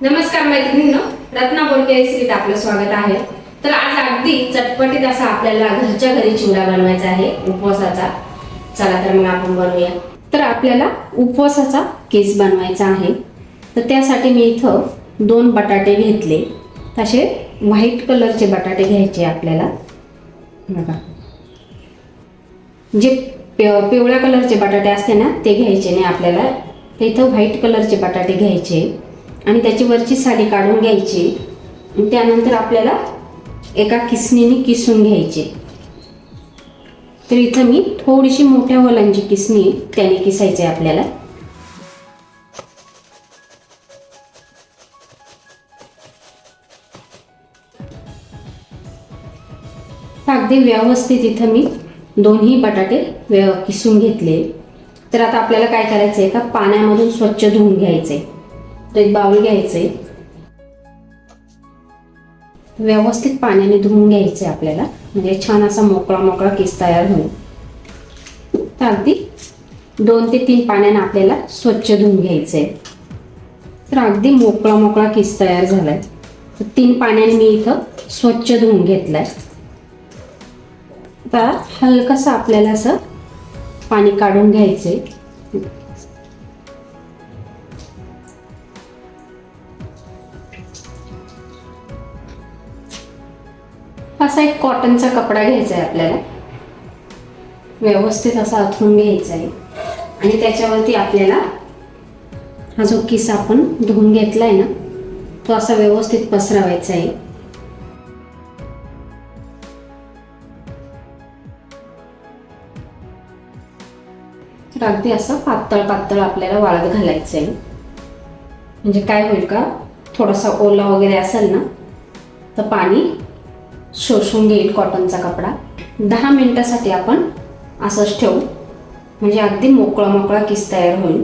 नमस्कार मैत्रिणींनो, रत्ना बोलके रेसिपीत आपलं स्वागत आहे। तर आज अगदी चटपटीत असा आपल्याला घरच्या घरी चिवडा बनवायचा आहे उपवासाचा। चला तर मग आपण बनवूया। तर आपल्याला उपवासाचा केस बनवायचा आहे। तर त्यासाठी मी इथं 2 बटाटे घेतले। तसे व्हाईट कलरचे बटाटे घ्यायचे आपल्याला। बघा, जे पिवळ्या कलरचे बटाटे असते ना ते घ्यायचे नाही आपल्याला। तर इथं व्हाईट कलरचे बटाटे घ्यायचे आणि त्याची वरची साली काढून घ्यायची। त्यानंतर आपल्याला एका किसणीने किसून घ्यायचे। तर इथं मी थोडीशी मोठ्या वालांची किसणी त्याने किसायची आपल्याला। अगदी व्यवस्थित इथं मी दोन्ही बटाटे किसून घेतले। तर आता आपल्याला काय करायचं आहे का, पाण्यामधून स्वच्छ धुवून घ्यायचे। तर एक बाउल घ्यायचे, व्यवस्थित पाण्याने धुवून घ्यायचे आपल्याला, म्हणजे छान असा मोकळा मोकळा किस तयार होईल। तर अगदी 2 ते 3 पाण्याने आपल्याला स्वच्छ धुवून घ्यायचे। तर अगदी मोकळा मोकळा किस तयार झालाय। तर 3 पाण्याने मी इथं स्वच्छ धुवून घेतलाय। तर हलकसं आपल्याला असं पाणी काढून घ्यायचे। असा एक कॉटनचा कपडा घ्यायचा आहे आपल्याला, व्यवस्थित असा अथरून घ्यायचा आहे आणि त्याच्यावरती आपल्याला हा जो किस आपण धुवून घेतलाय ना तो असा व्यवस्थित पसरवायचा आहे। तर अगदी असं पातळ पातळ आपल्याला वाळत घालायचं आहे। म्हणजे काय होईल का, थोडासा ओला वगैरे असेल ना तर पाणी शोषून घेईल कॉटनचा कपडा। 10 मिनिटासाठी आपण असंच ठेवू, म्हणजे अगदी मोकळा मोकळा किस तयार होईल।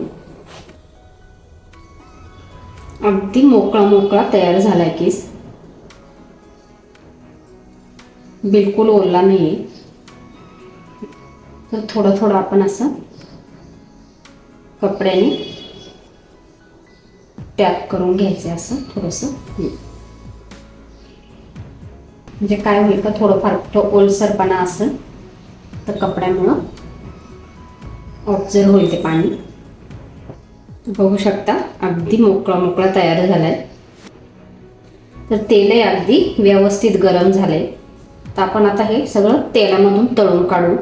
अगदी मोकळा मोकळा तयार झालाय किस, बिलकुल ओला नाही। तर थोडं थोडं आपण असं कपड्याने टॅप करून घ्यायचं असं थोडंसं। म्हणजे काय होईल का, थोडंफार ओलसरपणा असेल तर कपड्यामुळं ऑब्झर्व होईल ते पाणी। बघू शकता अगदी मोकळा मोकळा तयार झालाय। तर तेलही अगदी व्यवस्थित गरम झालंय। तर आपण आता हे सगळं तेलामधून तळून काढू।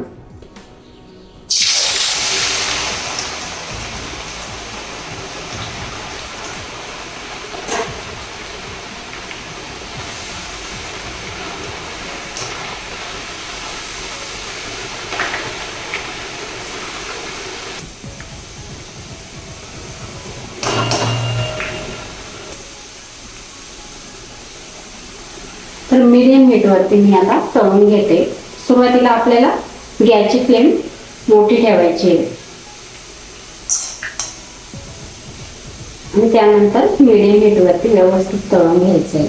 तर मीडियम हीटवरती मी आता तळून घेते। सुरुवातीला आपल्याला गॅसची फ्लेम मोठी ठेवायची आहे आणि त्यानंतर मीडियम हीटवरती व्यवस्थित तळून घ्यायचं आहे।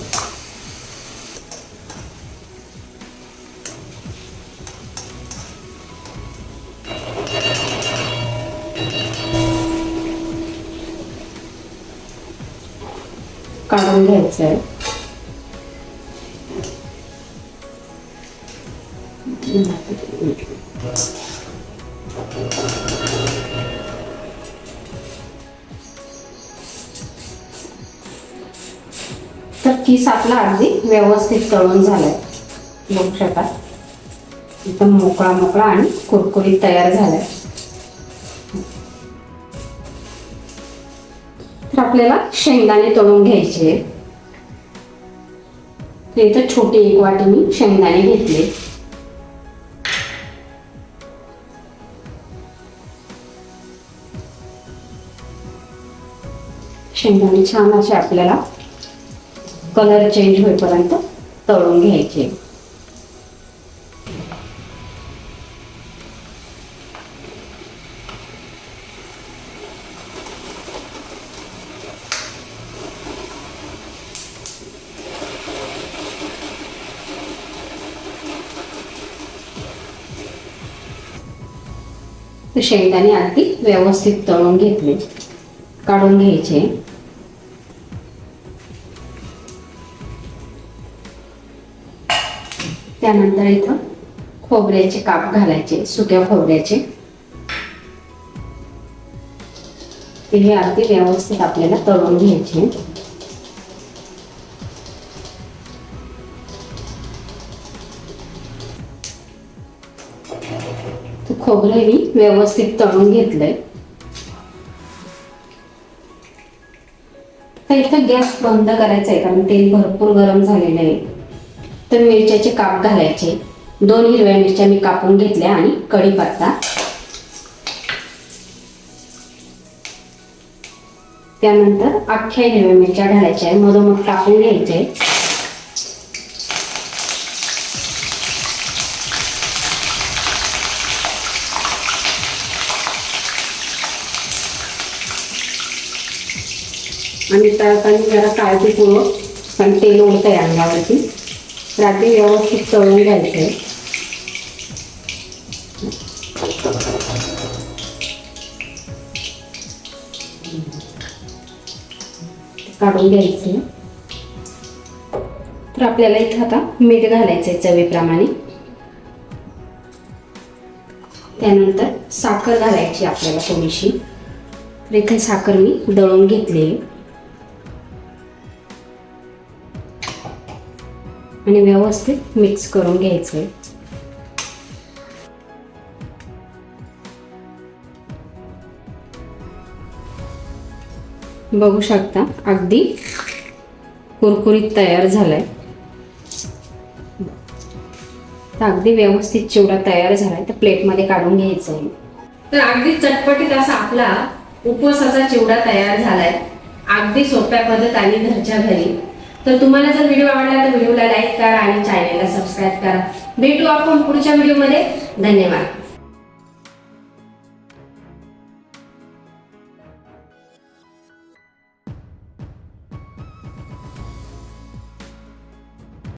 काढून घ्यायचं आहे। तर किस आपला अगदी व्यवस्थित तळून झालाय। बघू शकता एकदम मोकळा मोकळा आणि कुरकुरीत तयार झालाय। तर आपल्याला शेंगदाणे तळून घ्यायचे। तर इथं छोटी 1 वाटी मी शेंगदाणे घेतले। शेंगदाणे छान असे आपल्याला कलर चेंज होईपर्यंत तळून घ्यायचे। शेंगदाणे अगदी व्यवस्थित तळून घेतले, काढून घ्यायचे। त्यानंतर इथं खोबऱ्याचे काप घालायचे, सुक्या खोबऱ्याचे. हे अगदी व्यवस्थित आपल्याला तळून घ्यायचे. खोबरे मी व्यवस्थित तळून घेतलंय. तर इथं गॅस बंद करायचा आहे कारण तेल भरपूर गरम झालेलं आहे. तर मिरच्याचे काप घालायचे. 2 हिरव्या मिरच्या मी कापून घेतल्या आणि कढीपत्ता. त्यानंतर अख्ख्या हिरव्या मिरच्या घालायच्या आहे, मधोमध कापून घ्यायचे. आणि तळताना जरा काळजीपूर्वक, पण तेल उडतंय अंगावरती, रात्री व्यवस्थित तळून घ्यायचंय. काढून घ्यायचे. तर आपल्याला इथं आता मीठ घालायचंय चवीप्रमाणे. त्यानंतर साखर घालायची आपल्याला थोडीशी. तर इथे साखर मी दळून घेतली आणि व्यवस्थित मिक्स करून घ्यायचंय. बघू शकता अगदी कुरकुरीत तयार झालाय. अगदी व्यवस्थित चिवडा तयार झालाय. तर प्लेटमध्ये काढून घ्यायचं आहे. तर अगदी चटपटीत असा आपला उपवासाचा चिवडा तयार झालाय, अगदी सोप्या पद्धतीने घरच्या घरी. तर तुम्हाला जर व्हिडिओ आवडला तर व्हिडिओला लाईक करा आणि चॅनलला सबस्क्राईब करा. भेटू आपण पुढच्या व्हिडिओमध्ये. धन्यवाद.